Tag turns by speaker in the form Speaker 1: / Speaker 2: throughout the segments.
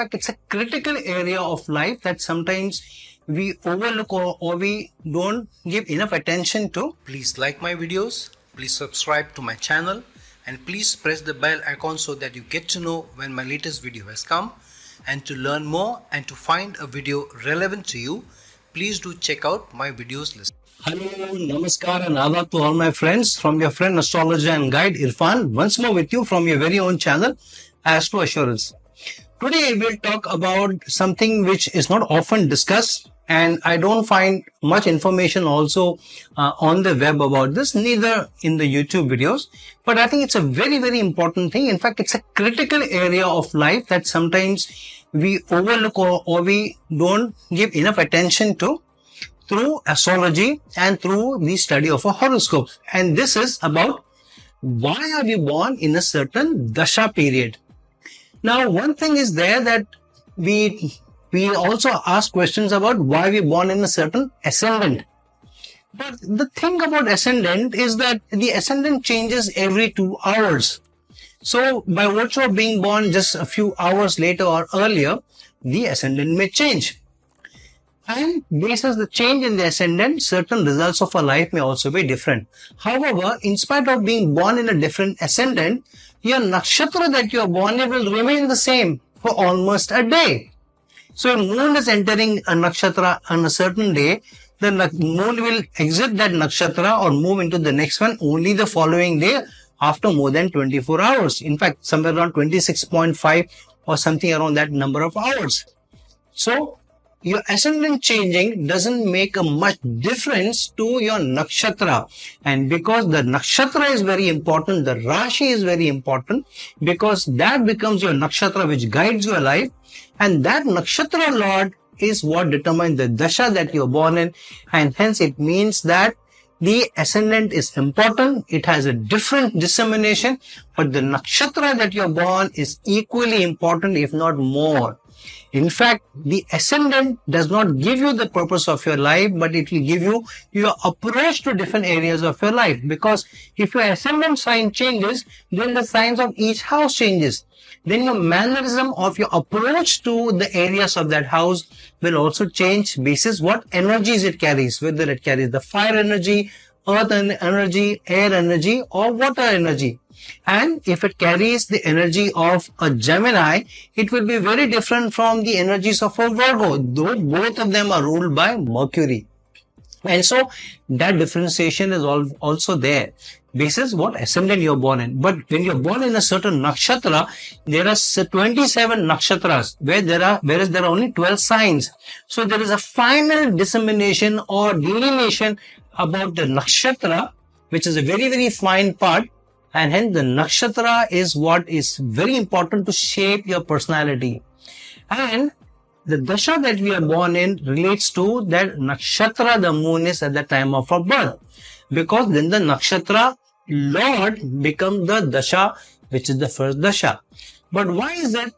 Speaker 1: fact, it's a critical area of life that sometimes we overlook or we don't give enough attention to.
Speaker 2: Please like my videos, please subscribe to my channel, and please press the bell icon so that you get to know when my latest video has come. And to learn more and to find a video relevant to you, please do check out my videos list.
Speaker 1: Hello, namaskar and adab to all my friends from your friend astrologer and guide Irfan, once more with you from your very own channel, Astro Assurance. Today we'll talk about something which is not often discussed, and I don't find much information also on the web about this, neither in the YouTube videos, but I think it's a very, very important thing. In fact, it's a critical area of life that sometimes we overlook or we don't give enough attention to through astrology and through the study of a horoscope. And this is about why are we born in a certain Dasha period. Now, one thing is there that we also ask questions about why we're born in a certain ascendant. But the thing about ascendant is that the ascendant changes every 2 hours. So, by virtue of being born just a few hours later or earlier, the ascendant may change. And based on the change in the ascendant, certain results of our life may also be different. However, in spite of being born in a different ascendant, your nakshatra that you are born in will remain the same for almost a day. So, if moon is entering a nakshatra on a certain day, the moon will exit that nakshatra or move into the next one only the following day after more than 24 hours. In fact, somewhere around 26.5 or something around that number of hours. So, your ascendant changing doesn't make a much difference to your nakshatra. And because the nakshatra is very important, the rashi is very important, because that becomes your nakshatra which guides your life. And that nakshatra lord is what determines the dasha that you are born in. And hence it means that the ascendant is important. It has a different dissemination, but the nakshatra that you are born is equally important, if not more. In fact, the ascendant does not give you the purpose of your life, but it will give you your approach to different areas of your life. Because if your ascendant sign changes, then the signs of each house changes. Then your mannerism of your approach to the areas of that house will also change basis what energies it carries, whether it carries the fire energy, earth energy, air energy, or water energy. And if it carries the energy of a Gemini, it will be very different from the energies of a Virgo, though both of them are ruled by Mercury. And so that differentiation is also there. Basis what ascendant you're born in. But when you're born in a certain nakshatra, there are 27 nakshatras, whereas there are only 12 signs. So there is a final dissemination or delineation about the nakshatra, which is a very, very fine part. And hence the nakshatra is what is very important to shape your personality. And the dasha that we are born in relates to that nakshatra the moon is at the time of our birth. Because then the nakshatra lord becomes the dasha, which is the first dasha. But why is it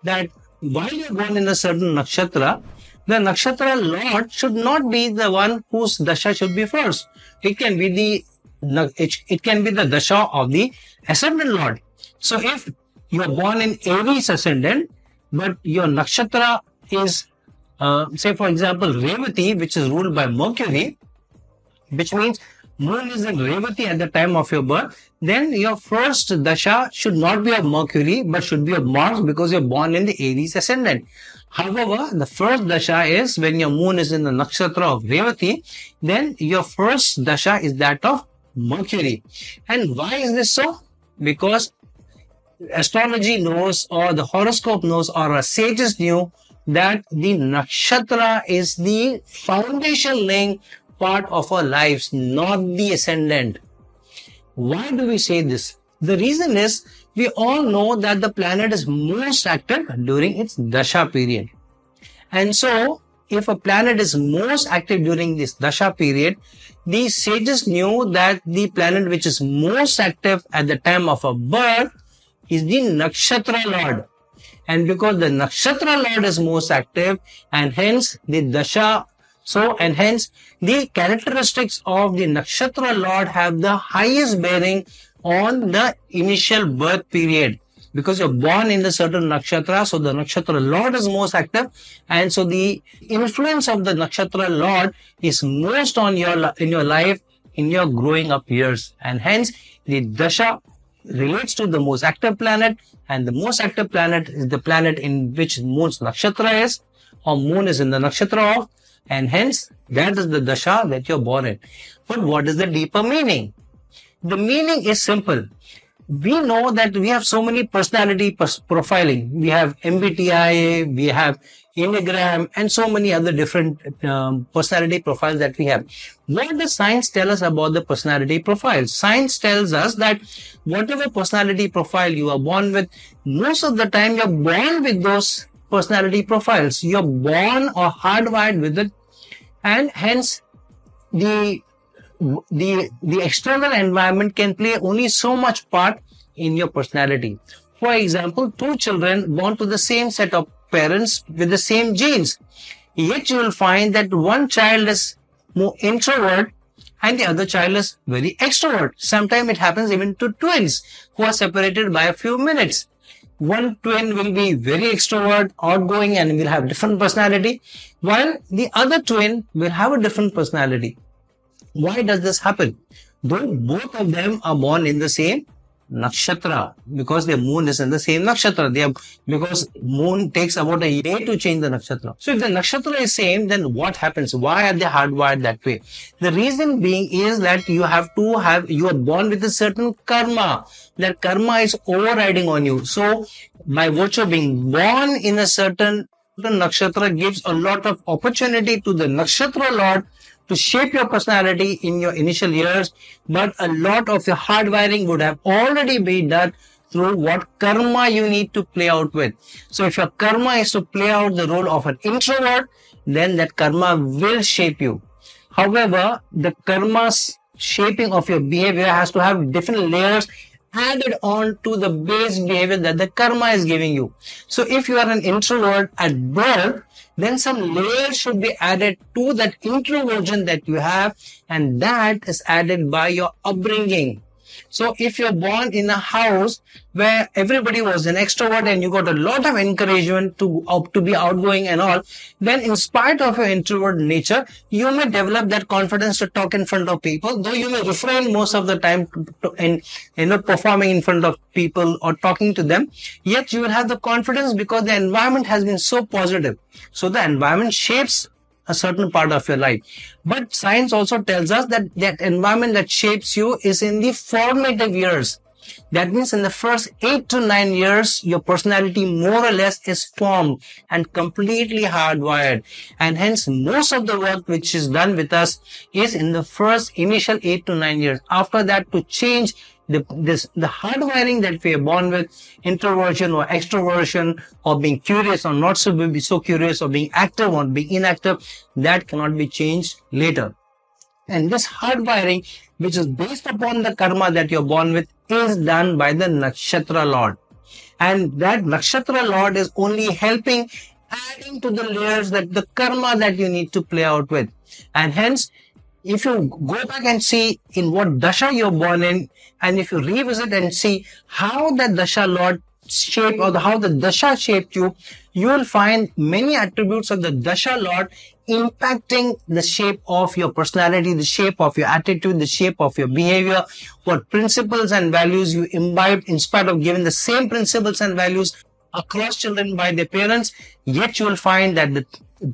Speaker 1: that while you are born in a certain nakshatra, the nakshatra lord should not be the one whose dasha should be first? It can be the dasha of the ascendant lord. So if you are born in Aries ascendant, but your nakshatra is, say for example, Revati, which is ruled by Mercury, which means moon is in Revati at the time of your birth, then your first dasha should not be of Mercury, but should be of Mars, because you're born in the Aries ascendant. However, the first dasha is when your moon is in the nakshatra of Revati, then your first dasha is that of Mercury. And why is this so? Because astrology knows, or the horoscope knows, or our sages knew that the nakshatra is the foundation laying part of our lives, not the ascendant. Why do we say this? The reason is, we all know that the planet is most active during its dasha period. And so, if a planet is most active during this dasha period, the sages knew that the planet which is most active at the time of a birth is the nakshatra lord. And because the nakshatra lord is most active, and hence the dasha, and hence the characteristics of the nakshatra lord have the highest bearing on the initial birth period. because you're born in a certain nakshatra, so the nakshatra lord is most active, and so the influence of the nakshatra lord is most on in your life in your growing up years, and hence the dasha relates to the most active planet, and the most active planet is the planet in which moon's nakshatra is, or moon is in the nakshatra of, and hence that is the dasha that you're born in. But what is the deeper meaning? The meaning is simple. We know that we have so many personality profiling. We have MBTI, we have Enneagram, and so many other different personality profiles that we have. What does science tell us about the personality profiles? Science tells us that whatever personality profile you are born with, most of the time you're born with those personality profiles. You're born or hardwired with it, and hence the external environment can play only so much part in your personality. For example, two children born to the same set of parents with the same genes, yet you will find that one child is more introvert and the other child is very extrovert. Sometimes it happens even to twins who are separated by a few minutes. One twin will be very extrovert, outgoing, and will have different personality, while the other twin will have a different personality. Why does this happen? Though both of them are born in the same nakshatra, because their moon is in the same nakshatra. Because moon takes about a day to change the nakshatra. So if the nakshatra is same, then what happens? Why are they hardwired that way? The reason being is that you are born with a certain karma. That karma is overriding on you. So by virtue of being born in a certain nakshatra gives a lot of opportunity to the nakshatra lord to shape your personality in your initial years, but a lot of your hardwiring would have already been done through what karma you need to play out with. So if your karma is to play out the role of an introvert, then that karma will shape you. However, the karma's shaping of your behavior has to have different layers added on to the base behavior that the karma is giving you. So if you are an introvert at birth, then some layers should be added to that introversion that you have, and that is added by your upbringing. So if you're born in a house where everybody was an extrovert and you got a lot of encouragement to be outgoing and all, then in spite of your introvert nature, you may develop that confidence to talk in front of people, though you may refrain most of the time in performing in front of people or talking to them, yet you will have the confidence because the environment has been so positive. So the environment shapes a certain part of your life. But science also tells us that that environment that shapes you is in the formative years. That means in the first 8 to 9 years, your personality more or less is formed and completely hardwired. And hence, most of the work which is done with us is in the first initial 8 to 9 years. After that, to change the hardwiring that we are born with, introversion or extroversion, or being curious or not be so curious, or being active or being inactive, that cannot be changed later. And this hardwiring, which is based upon the karma that you're born with, is done by the Nakshatra Lord. And that Nakshatra Lord is only helping, adding to the layers that the karma that you need to play out with. And hence, if you go back and see in what dasha you're born in, and if you revisit and see how the dasha lord shaped, or how the dasha shaped you, you will find many attributes of the dasha lord impacting the shape of your personality, the shape of your attitude, the shape of your behavior, what principles and values you imbibed in spite of giving the same principles and values across children by their parents, yet you will find that the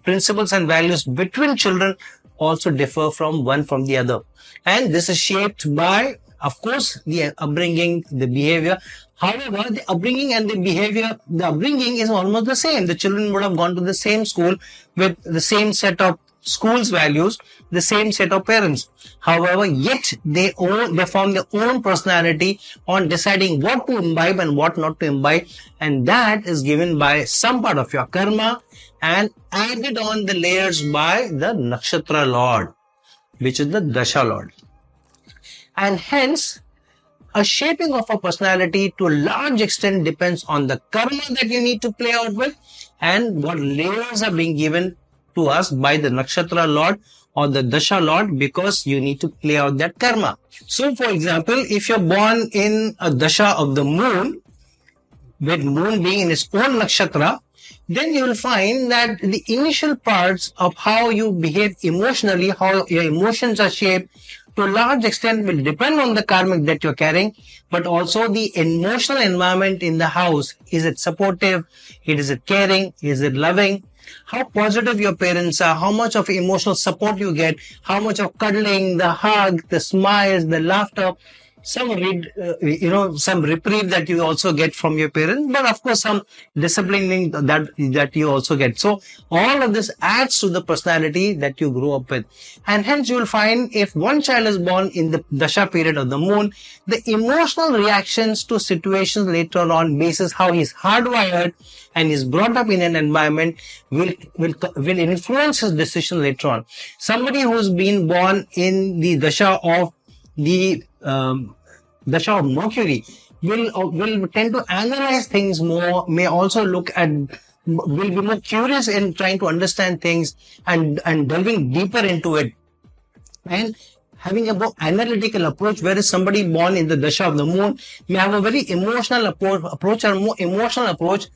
Speaker 1: principles and values between children also differ from one from the other. And this is shaped by, of course, the upbringing, the behavior. However, the upbringing and the behavior, the upbringing is almost the same. The children would have gone to the same school with the same set of school's values, the same set of parents. However, yet they form their own personality on deciding what to imbibe and what not to imbibe. And that is given by some part of your karma and added on the layers by the Nakshatra Lord, which is the Dasha Lord. And hence, a shaping of a personality to a large extent depends on the karma that you need to play out with and what layers are being given to us by the Nakshatra Lord or the Dasha Lord, because you need to play out that karma. So, for example, if you're born in a Dasha of the moon, with moon being in its own nakshatra, then you will find that the initial parts of how you behave emotionally, how your emotions are shaped, to a large extent will depend on the karmic that you're carrying, but also the emotional environment in the house. Is it supportive? Is it caring? Is it loving? How positive your parents are, how much of emotional support you get, how much of cuddling, the hug, the smiles, the laughter, some reprieve that you also get from your parents, but of course some disciplining that you also get. So all of this adds to the personality that you grow up with, and hence you will find if one child is born in the dasha period of the moon, the emotional reactions to situations later on, basis how he's hardwired and is brought up in an environment, will influence his decision later on. Somebody who's been born in the dasha of the Dasha of Mercury will tend to analyze things more, may also will be more curious in trying to understand things and delving deeper into it, and having a more analytical approach, whereas somebody born in the Dasha of the Moon may have a very emotional approach or more emotional approach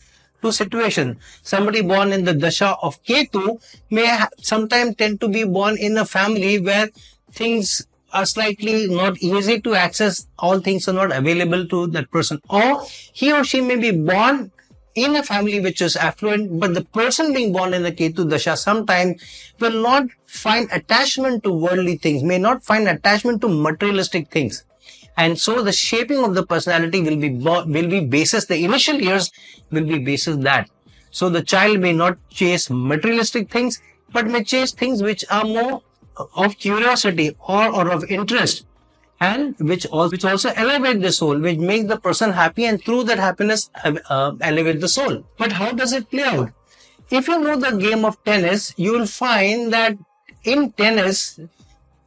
Speaker 1: to situation. Somebody born in the Dasha of Ketu may sometimes tend to be born in a family where things are slightly not easy to access, all things are not available to that person, or he or she may be born in a family which is affluent, but the person being born in the Ketu Dasha sometimes will not find attachment to worldly things, may not find attachment to materialistic things. And so the shaping of the personality will be basis, the initial years will be basis that. So the child may not chase materialistic things, but may chase things which are more of curiosity or of interest, and which also elevate the soul, which makes the person happy, and through that happiness elevate the soul. But how does it play out? If you know the game of tennis, you will find that in tennis,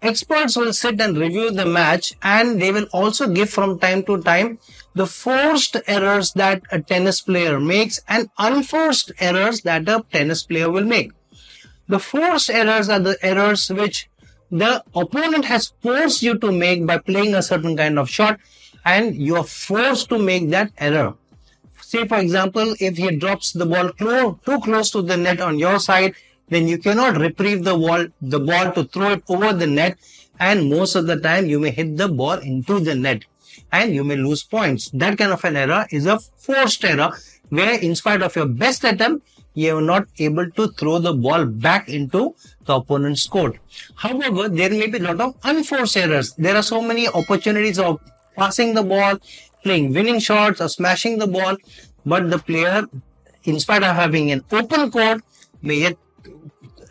Speaker 1: experts will sit and review the match, and they will also give from time to time the forced errors that a tennis player makes and unforced errors that a tennis player will make. The forced errors are the errors which the opponent has forced you to make by playing a certain kind of shot, and you are forced to make that error. Say, for example, if he drops the ball too close to the net on your side, then you cannot retrieve the ball to throw it over the net, and most of the time you may hit the ball into the net and you may lose points. That kind of an error is a forced error, where in spite of your best attempt, you are not able to throw the ball back into the opponent's court. However, there may be a lot of unforced errors. There are so many opportunities of passing the ball, playing winning shots, or smashing the ball, but the player, in spite of having an open court, may yet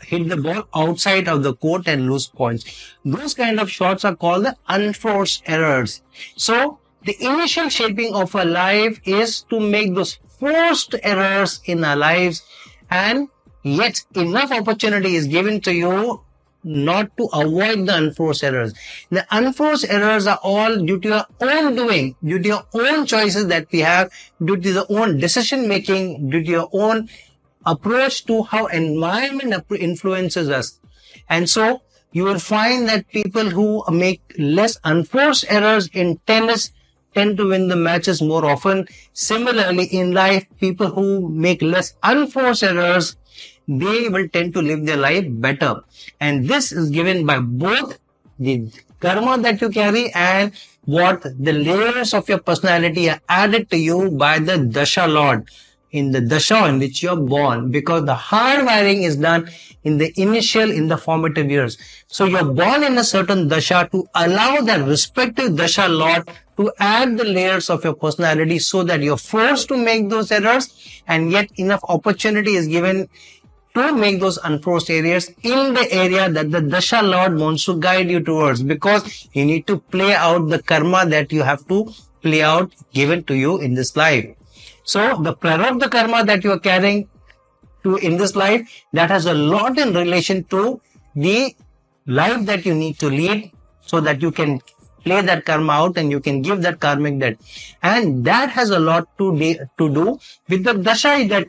Speaker 1: hit the ball outside of the court and lose points. Those kind of shots are called the unforced errors. So, the initial shaping of a life is to make those forced errors in our lives, and yet enough opportunity is given to you not to avoid the unforced errors. The unforced errors are all due to your own doing, due to your own choices that we have, due to the own decision making, due to your own approach to how environment influences us. And so you will find that people who make less unforced errors in tennis tend to win the matches more often. Similarly, in life, people who make less unforced errors, they will tend to live their life better. And this is given by both the karma that you carry and what the layers of your personality are added to you by the Dasha Lord in the Dasha in which you are born, because the hard wiring is done in the formative years. So you are born in a certain Dasha to allow that respective Dasha Lord to add the layers of your personality, so that you're forced to make those errors, and yet enough opportunity is given to make those unforced areas in the area that the Dasha Lord wants to guide you towards, because you need to play out the karma that you have to play out given to you in this life. So the prarabdha karma that you are carrying in this life, that has a lot in relation to the life that you need to lead, so that you can play that karma out and you can give that karmic debt. And that has a lot to do with the dasha that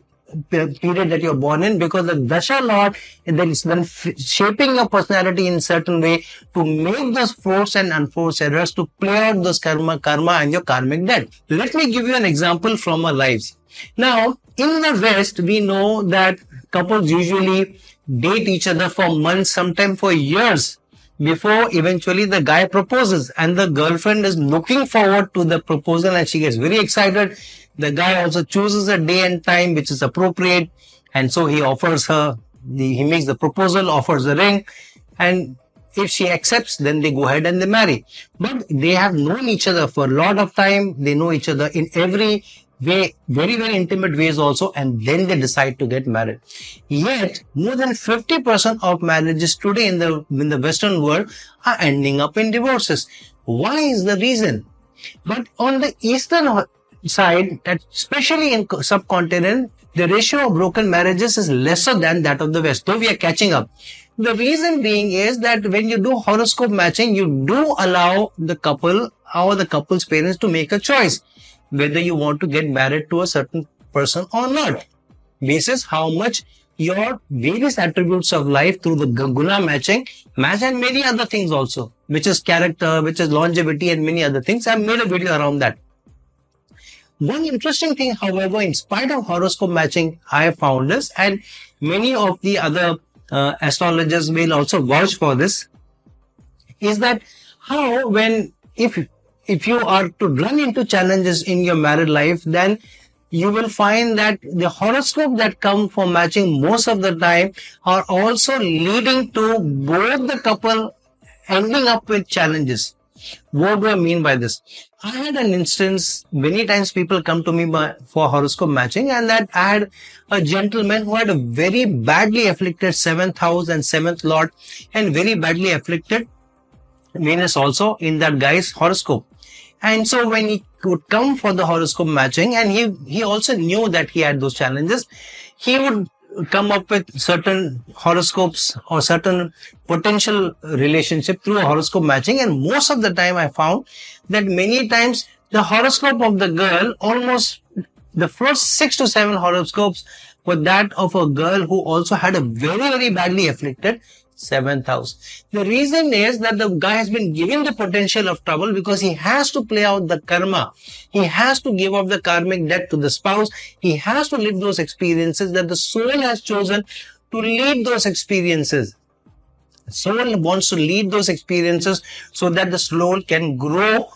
Speaker 1: period that you're born in, because the Dasha Lord then is then shaping your personality in a certain way to make those forced and unforced errors, to play out those karma and your karmic debt. Let me give you an example from our lives. Now, in the West, we know that couples usually date each other for months, sometimes for years, before eventually the guy proposes, and the girlfriend is looking forward to the proposal and she gets very excited. The guy also chooses a day and time which is appropriate, and so he offers her, he makes the proposal, offers the ring, and if she accepts, then they go ahead and they marry. But they have known each other for a lot of time. They know each other in every way, very, very intimate ways also, and then they decide to get married. Yet, more than 50% of marriages today in the Western world are ending up in divorces. Why is the reason? But on the Eastern side, especially in subcontinent, the ratio of broken marriages is lesser than that of the West, though we are catching up. The reason being is that when you do horoscope matching, you do allow the couple or the couple's parents to make a choice whether you want to get married to a certain person or not, basis how much your various attributes of life through the guna match, and many other things also, which is character, which is longevity, and many other things. I've made a video around that. One interesting thing, however, in spite of horoscope matching, I have found this, and many of the other astrologers will also vouch for this, is that how if you are to run into challenges in your married life, then you will find that the horoscope that come for matching most of the time are also leading to both the couple ending up with challenges. What do I mean by this? I had an instance, many times people come to me for horoscope matching, and that I had a gentleman who had a very badly afflicted 7th house and 7th lord, and very badly afflicted Venus also in that guy's horoscope. And so when he would come for the horoscope matching, and he also knew that he had those challenges, he would come up with certain horoscopes or certain potential relationship through a horoscope matching. And most of the time I found that many times the horoscope of the girl, almost the first 6 to 7 horoscopes were that of a girl who also had a very, very badly afflicted 7th house. The reason is that the guy has been given the potential of trouble because he has to play out the karma. He has to give up the karmic debt to the spouse. He has to live those experiences that the soul has chosen to lead those experiences. Soul wants to lead those experiences so that the soul can grow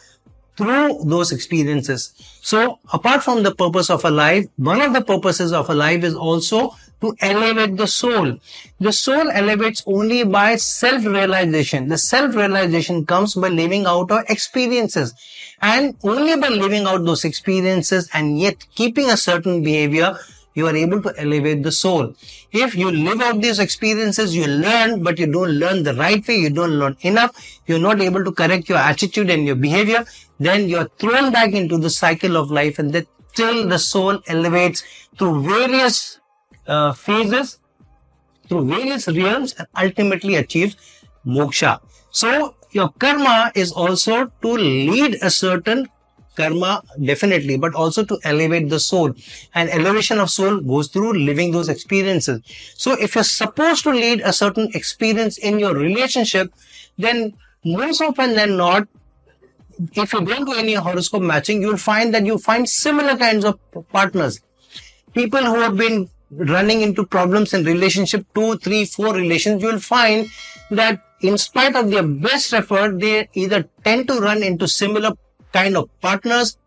Speaker 1: through those experiences. So apart from the purpose of a life, one of the purposes of a life is also to elevate the soul. The soul elevates only by self-realization. The self-realization comes by living out our experiences. And only by living out those experiences and yet keeping a certain behavior, you are able to elevate the soul. If you live out these experiences, you learn, but you don't learn the right way, you don't learn enough, you're not able to correct your attitude and your behavior, then you're thrown back into the cycle of life, and that till the soul elevates through various phases, through various realms, and ultimately achieves moksha. So your karma is also to lead a certain karma, definitely, but also to elevate the soul. And elevation of soul goes through living those experiences. So if you're supposed to lead a certain experience in your relationship, then most often than not, if you don't do any horoscope matching, you will find that you find similar kinds of partners. People who have been running into problems in relationship, 2, 3, 4 relations, you will find that in spite of their best effort, they either tend to run into similar kind of partners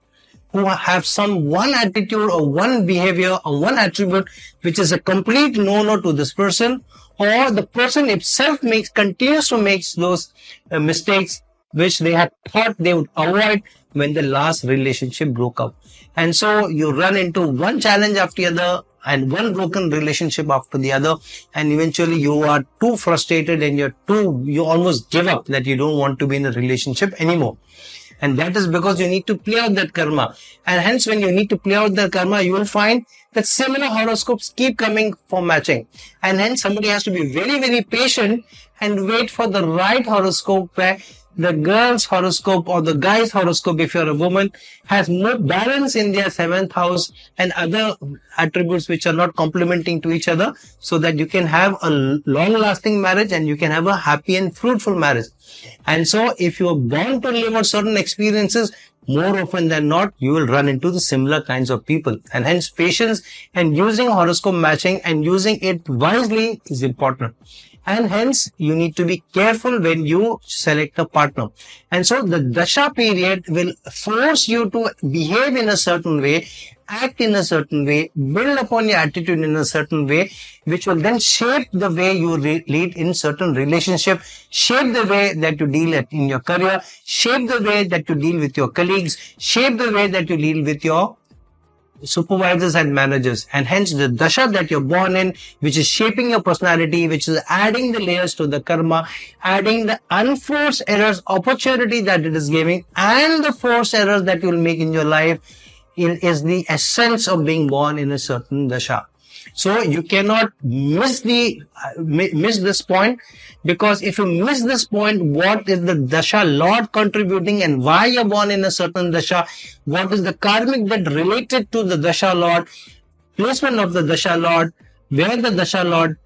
Speaker 1: who have some one attitude or one behavior or one attribute which is a complete no-no to this person, or the person itself continues to make those mistakes which they had thought they would avoid when the last relationship broke up. And so you run into one challenge after the other and one broken relationship after the other, and eventually you are too frustrated and you almost give up, that you don't want to be in a relationship anymore. And that is because you need to play out that karma. And hence when you need to play out that karma, you will find that similar horoscopes keep coming for matching. And hence somebody has to be very, very patient and wait for the right horoscope where the girl's horoscope or the guy's horoscope, if you're a woman, has more balance in their 7th house and other attributes which are not complementing to each other, so that you can have a long-lasting marriage and you can have a happy and fruitful marriage. And so if you are born to live out certain experiences, more often than not, you will run into the similar kinds of people. And hence patience and using horoscope matching and using it wisely is important. And hence you need to be careful when you select a partner. And so the Dasha period will force you to behave in a certain way, act in a certain way, build upon your attitude in a certain way, which will then shape the way you lead in certain relationship, shape the way that you deal in your career, shape the way that you deal with your colleagues, shape the way that you deal with your supervisors and managers. And hence the Dasha that you're born in, which is shaping your personality, which is adding the layers to the karma, adding the unforced errors, opportunity that it is giving, and the forced errors that you will make in your life, is the essence of being born in a certain Dasha. So you cannot miss this point, because if you miss this point, what is the Dasha Lord contributing and why you're born in a certain Dasha, what is the karmic that related to the Dasha Lord, placement of the Dasha Lord, where the Dasha Lord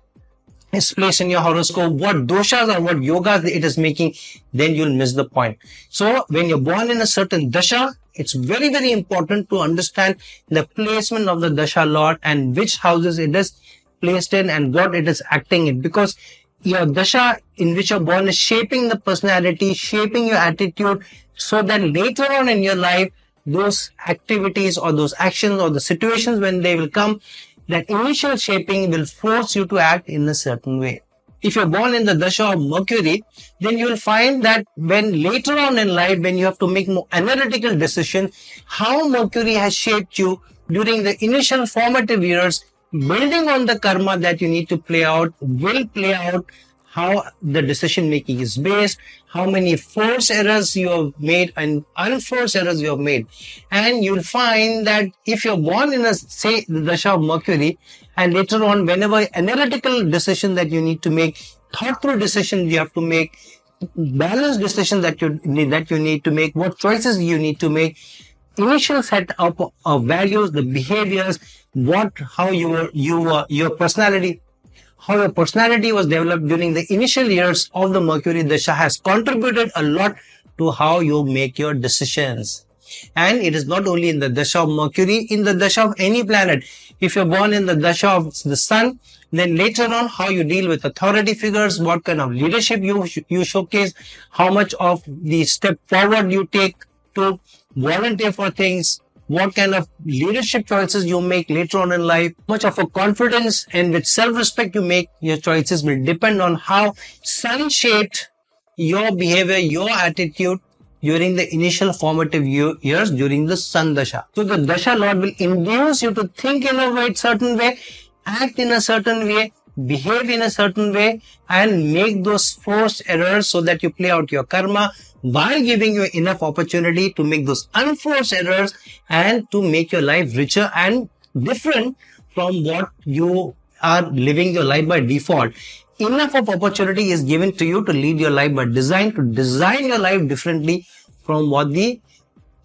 Speaker 1: is placed in your horoscope, what doshas or what yogas it is making, then you'll miss the point. So when you're born in a certain Dasha, it's very, very important to understand the placement of the Dasha Lord and which houses it is placed in and what it is acting in. Because your Dasha in which you're born is shaping the personality, shaping your attitude, so that later on in your life, those activities or those actions or the situations when they will come, that initial shaping will force you to act in a certain way. If you're born in the Dasha of Mercury, then you will find that when later on in life, when you have to make more analytical decisions, how Mercury has shaped you during the initial formative years, building on the karma that you need to play out, will play out how the decision making is based, how many forced errors you have made and unforced errors you have made. And you'll find that if you're born in say, the Dasha of Mercury, and later on, whenever analytical decision that you need to make, thought through decisions you have to make, balanced decisions that you need to make, what choices you need to make, initial set up of values, the behaviors, how your personality, how your personality was developed during the initial years of the Mercury Dasha has contributed a lot to how you make your decisions. And it is not only in the Dasha of Mercury, in the Dasha of any planet. If you're born in the Dasha of the Sun, then later on how you deal with authority figures, what kind of leadership you showcase, how much of the step forward you take to volunteer for things, what kind of leadership choices you make later on in life, how much of a confidence and with self-respect you make your choices will depend on how Sun shaped your behavior, your attitude during the initial formative years during the Sun Dasha. So the Dasha Lord will induce you to think in a certain way, act in a certain way, behave in a certain way, and make those forced errors so that you play out your karma, while giving you enough opportunity to make those unforced errors and to make your life richer and different from what you are living your life by default. Enough of opportunity is given to you to lead your life by design, to design your life differently from what the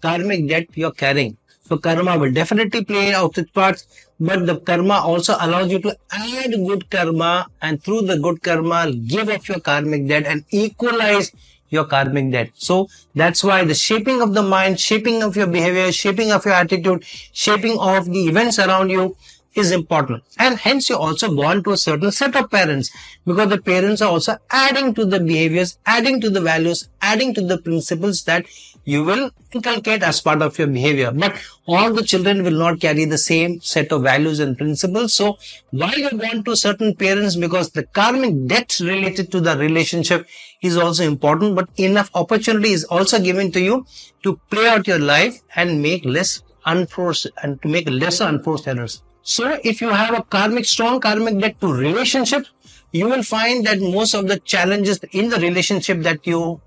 Speaker 1: karmic debt you're carrying. So karma will definitely play out its parts, but the karma also allows you to add good karma, and through the good karma give off your karmic debt and equalize your karmic debt. So that's why the shaping of the mind, shaping of your behavior, shaping of your attitude, shaping of the events around you is important. And hence you're also born to a certain set of parents, because the parents are also adding to the behaviors, adding to the values, adding to the principles that you will inculcate as part of your behavior. But all the children will not carry the same set of values and principles. So while you're born to certain parents, because the karmic debt related to the relationship is also important, but enough opportunity is also given to you to play out your life and make less unforced and to make lesser unforced errors. So if you have a strong karmic debt to relationship, you will find that most of the challenges in the relationship that you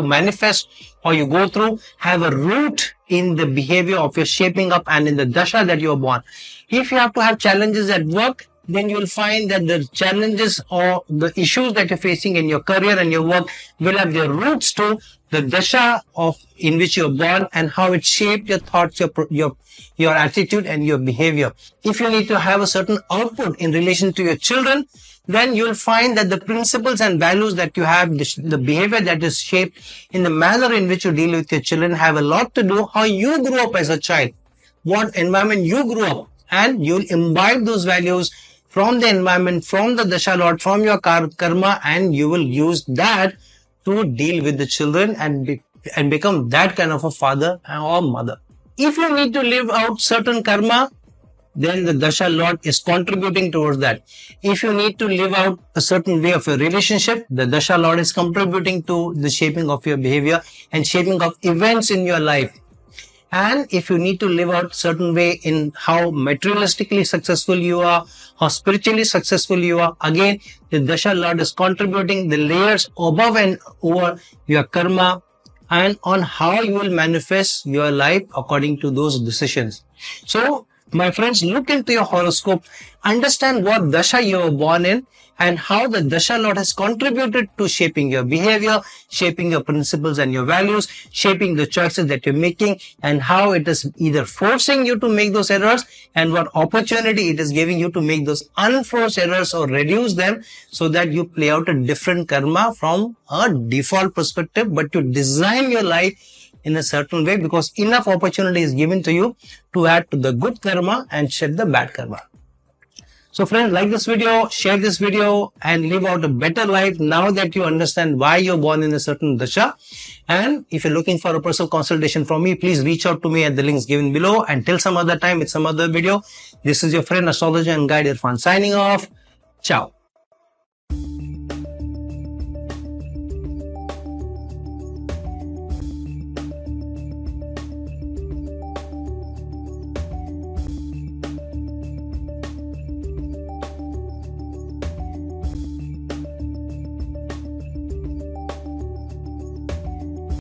Speaker 1: manifest or you go through have a root in the behavior of your shaping up and in the dasha that you are born. If you have to have challenges at work, then you will find that the challenges or the issues that you're facing in your career and your work will have their roots to the dasha in which you're born and how it shaped your thoughts, your attitude and your behavior. If you need to have a certain output in relation to your children, then you'll find that the principles and values that you have, the behavior that is shaped in the manner in which you deal with your children have a lot to do how you grew up as a child, what environment you grew up, and you'll imbibe those values from the environment, from the Dasha Lord, from your karma, and you will use that to deal with the children and become that kind of a father or mother. If you need to live out certain karma, then the Dasha Lord is contributing towards that. If you need to live out a certain way of your relationship, the Dasha Lord is contributing to the shaping of your behavior and shaping of events in your life. And if you need to live out certain way in how materialistically successful you are, how spiritually successful you are, again, the Dasha Lord is contributing the layers above and over your karma and on how you will manifest your life according to those decisions. So, my friends, look into your horoscope, understand what Dasha you were born in and how the Dasha Lord has contributed to shaping your behavior, shaping your principles and your values, shaping the choices that you're making and how it is either forcing you to make those errors and what opportunity it is giving you to make those unforced errors or reduce them so that you play out a different karma from a default perspective, but you design your life in a certain way because enough opportunity is given to you to add to the good karma and shed the bad karma. So friends, like this video, share this video and live out a better life now that you understand why you're born in a certain dasha. And if you're looking for a personal consultation from me, please reach out to me at the links given below. Until some other time with some other video, this is your friend, astrologer and guide Irfan signing off. Ciao.